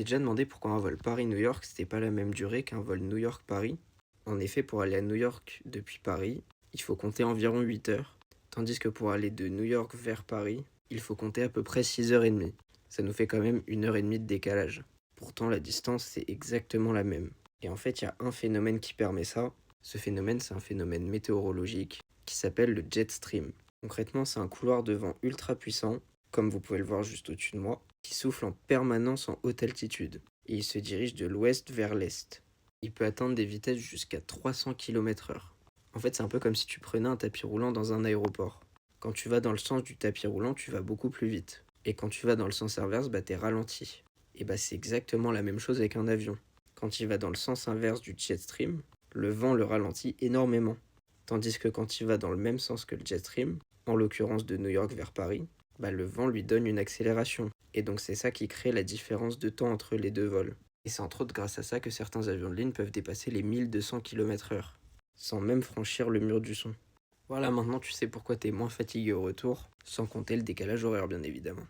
t'es déjà demandé pourquoi un vol Paris-New York, c'était pas la même durée qu'un vol New York-Paris? En effet, pour aller à New York depuis Paris, il faut compter environ 8 heures, tandis que pour aller de New York vers Paris, il faut compter à peu près 6h30. Ça nous fait quand même 1h30 de décalage. Pourtant, la distance, c'est exactement la même. Et en fait, il y a un phénomène qui permet ça. Ce phénomène, c'est un phénomène météorologique qui s'appelle le jet stream. Concrètement, c'est un couloir de vent ultra puissant, comme vous pouvez le voir juste au-dessus de moi, qui souffle en permanence en haute altitude, et il se dirige de l'ouest vers l'est. Il peut atteindre des vitesses jusqu'à 300 km/h. En fait, c'est un peu comme si tu prenais un tapis roulant dans un aéroport. Quand tu vas dans le sens du tapis roulant, tu vas beaucoup plus vite. Et quand tu vas dans le sens inverse, t'es ralenti. Et c'est exactement la même chose avec un avion. Quand il va dans le sens inverse du jet stream, le vent le ralentit énormément. Tandis que quand il va dans le même sens que le jet stream, en l'occurrence de New York vers Paris, le vent lui donne une accélération. Et donc c'est ça qui crée la différence de temps entre les deux vols. Et c'est entre autres grâce à ça que certains avions de ligne peuvent dépasser les 1200 km/h, sans même franchir le mur du son. Voilà, maintenant tu sais pourquoi t'es moins fatigué au retour, sans compter le décalage horaire bien évidemment.